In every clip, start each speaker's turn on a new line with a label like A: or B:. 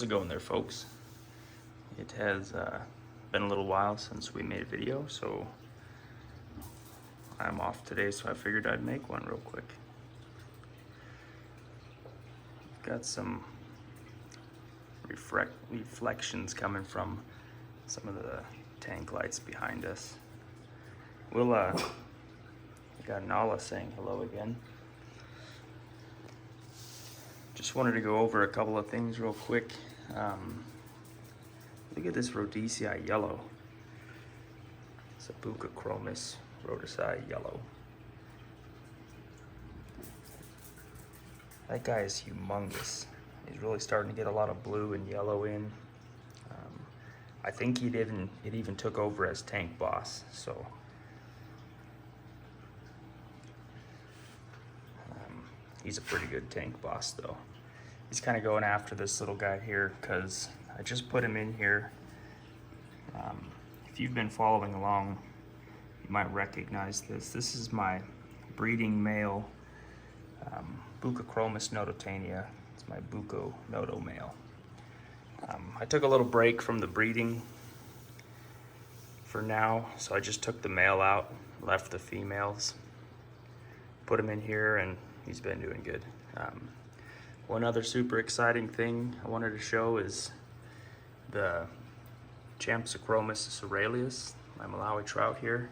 A: How's it going there, folks? It has been a little while since we made a video, so I'm off today, so I figured I'd make one real quick. Got some reflections coming from some of the tank lights behind us. We got Nala saying hello again. Just wanted to go over a couple of things real quick. Look at this Rhodesii yellow. It's a Buccochromis Rhodesii yellow. That guy is humongous. He's really starting to get a lot of blue and yellow in. I think it even took over as tank boss. So he's a pretty good tank boss though. He's kind of going after this little guy here because I just put him in here. If you've been following along, you might recognize this. This is my breeding male Buccochromis nodotania. It's my Bucco nodo male. I took a little break from the breeding for now, so I just took the male out, left the females, put him in here, and he's been doing good. One other super exciting thing I wanted to show is the Champsochromis cerealis, my Malawi trout here.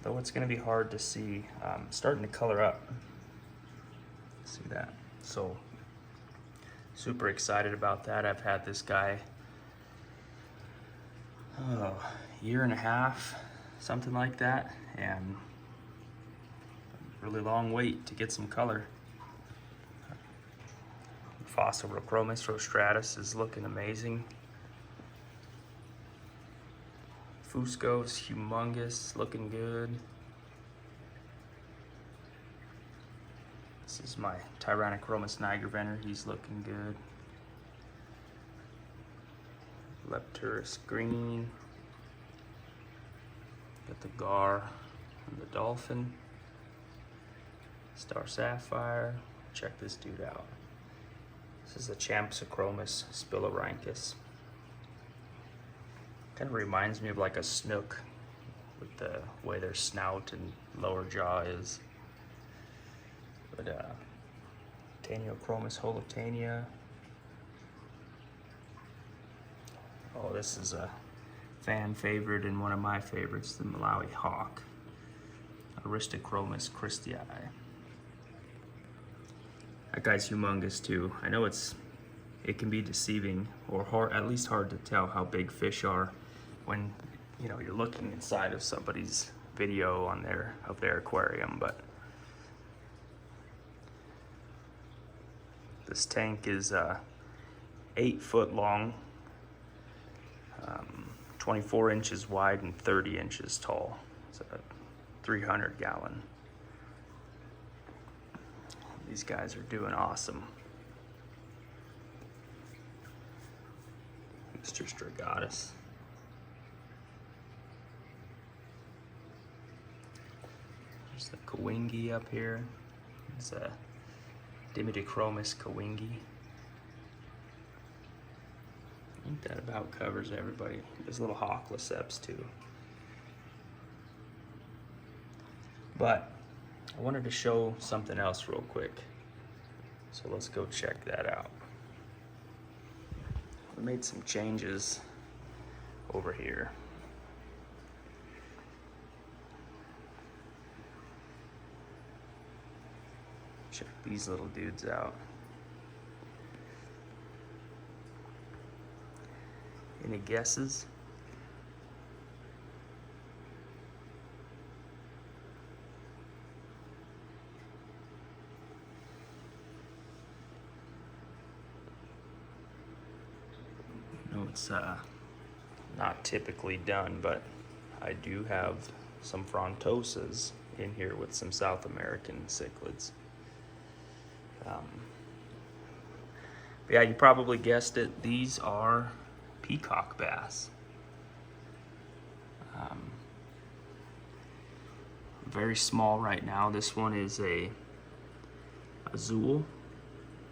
A: Though it's going to be hard to see, starting to color up. See that? So super excited about that. I've had this guy a year and a half, something like that, and really long wait to get some color. Phosphochromis rostratus is looking amazing. Fusco's humongous, looking good. This is my Tyrannochromis nigervenor, he's looking good. Lepturus green. Got the gar and the dolphin. Star sapphire. Check this dude out. This is the Champsochromis spilorhynchus. Kind of reminds me of like a snook with the way their snout and lower jaw is. But Taniochromis holotania. Oh, this is a fan favorite and one of my favorites, the Malawi hawk. Aristochromis christii. That guy's humongous too. I know it can be deceiving or hard, at least hard to tell how big fish are when you're looking inside of somebody's video on their aquarium, but this tank is 8 foot long, 24 inches wide and 30 inches tall. It's a 300 gallon. These guys are doing awesome. Mr. Strigatus. There's the Kawingi up here. It's a Dimidichromis Kawingi. I think that about covers everybody. There's little hawk Lesseps too. But I wanted to show something else real quick. So let's go check that out. We made some changes over here. Check these little dudes out. Any guesses? No, it's not typically done, but I do have some frontosas in here with some South American cichlids. But yeah, you probably guessed it. These are peacock bass. Very small right now. This one is a Azul,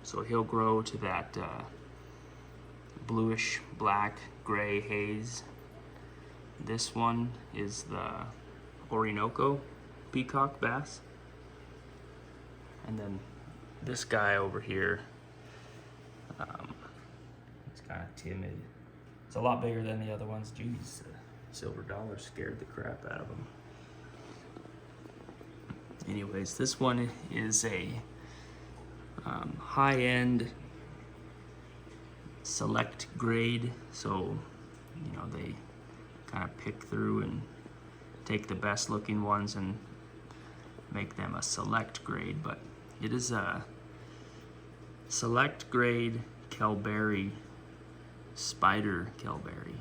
A: so he'll grow to that bluish black gray haze. This one is the Orinoco peacock bass. And then this guy over here, he's kind of timid. It's a lot bigger than the other ones. Geez, silver dollar scared the crap out of him. Anyways, this one is a high-end select grade, so you know they kind of pick through and take the best looking ones and make them a select grade, but it is a select grade Kelberry, spider Kelberry.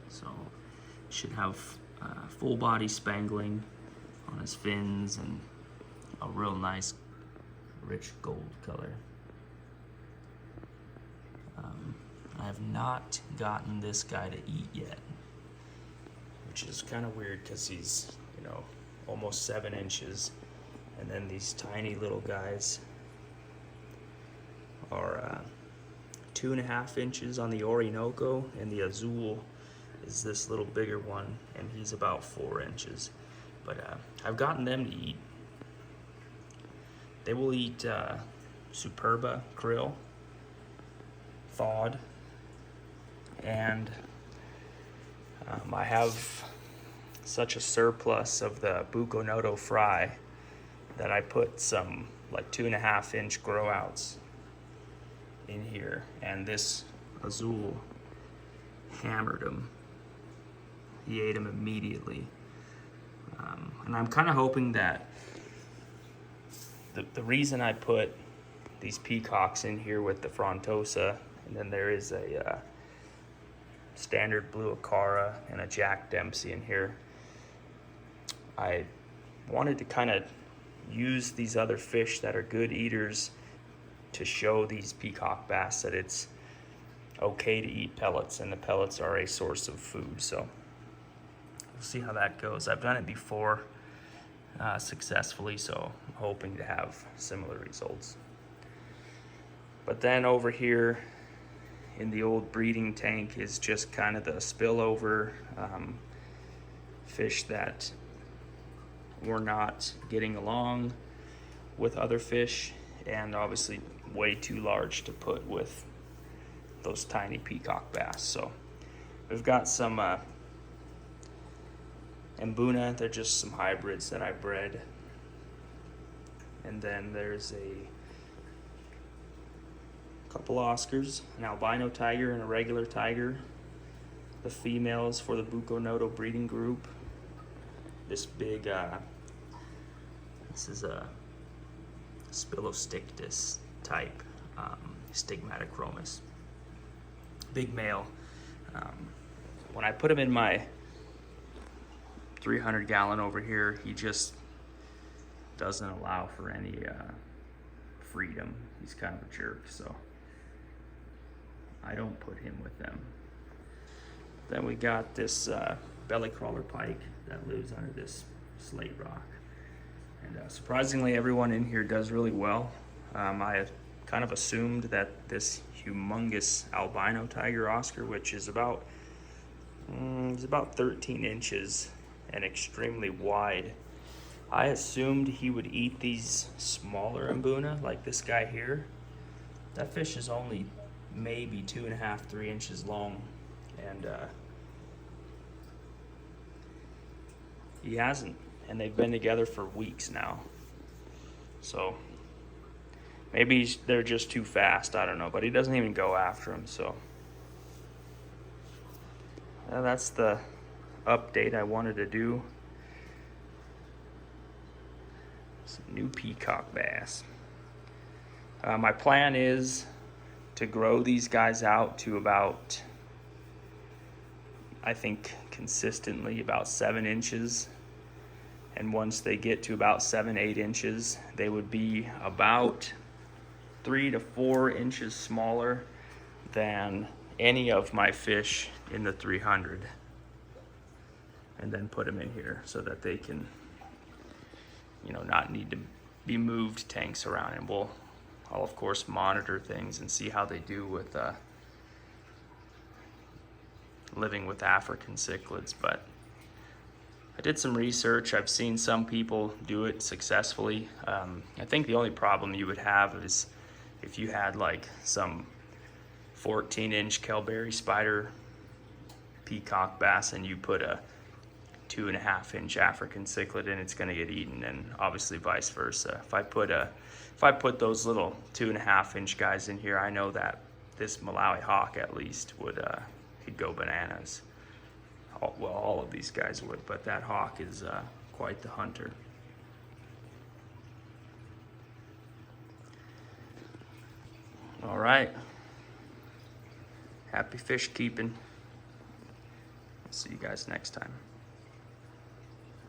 A: So it should have full body spangling on his fins and a real nice rich gold color. I have not gotten this guy to eat yet, which is kind of weird because he's, you know, almost 7 inches, and then these tiny little guys are 2.5 inches on the Orinoco, and the Azul is this little bigger one, and he's about 4 inches. But I've gotten them to eat. They will eat Superba krill, thawed, and I have such a surplus of the Buconoto fry that I put some like 2.5 inch grow outs in here, and this Azul hammered him. He ate him immediately. And I'm kind of hoping that the reason I put these peacocks in here with the Frontosa, and then there is a standard blue Acara and a Jack Dempsey in here, I wanted to kind of use these other fish that are good eaters to show these peacock bass that it's okay to eat pellets, and the pellets are a source of food. So we'll see how that goes. I've done it before successfully, so I'm hoping to have similar results. But then over here in the old breeding tank is just kind of the spillover fish that were not getting along with other fish, and obviously way too large to put with those tiny peacock bass. So we've got some Mbuna. They're just some hybrids that I bred, and then there's a couple Oscars, an albino tiger and a regular tiger, the females for the Buconoto breeding group. This big this is a Spilostictus type Stigmatochromis, big male. When I put him in my 300 gallon over here, he just doesn't allow for any freedom. He's kind of a jerk, so I don't put him with them. Then we got this belly crawler pike that lives under this slate rock, and surprisingly everyone in here does really well. I kind of assumed that this humongous albino tiger Oscar, which is about 13 inches and extremely wide, I assumed he would eat these smaller Mbuna, like this guy here. That fish is only maybe 2.5, 3 inches long, and he hasn't, and they've been together for weeks now. So maybe they're just too fast, I don't know, but he doesn't even go after him. So that's the update I wanted to do. Some new peacock bass. My plan is to grow these guys out to about, I think consistently about 7 inches, and once they get to about 7-8 inches, they would be about 3 to 4 inches smaller than any of my fish in the 300, and then put them in here so that they can, you know, not need to be moved tanks around. And I'll of course monitor things and see how they do with living with African cichlids, but I did some research. I've seen some people do it successfully. I think the only problem you would have is if you had like some 14-inch Kelberry spider peacock bass and you put a 2.5-inch African cichlid in, it's going to get eaten, and obviously vice versa. If I put those little 2.5-inch guys in here, I know that this Malawi hawk at least would could go bananas. Well, all of these guys would, but that hawk is quite the hunter. All right. Happy fish keeping. See you guys next time.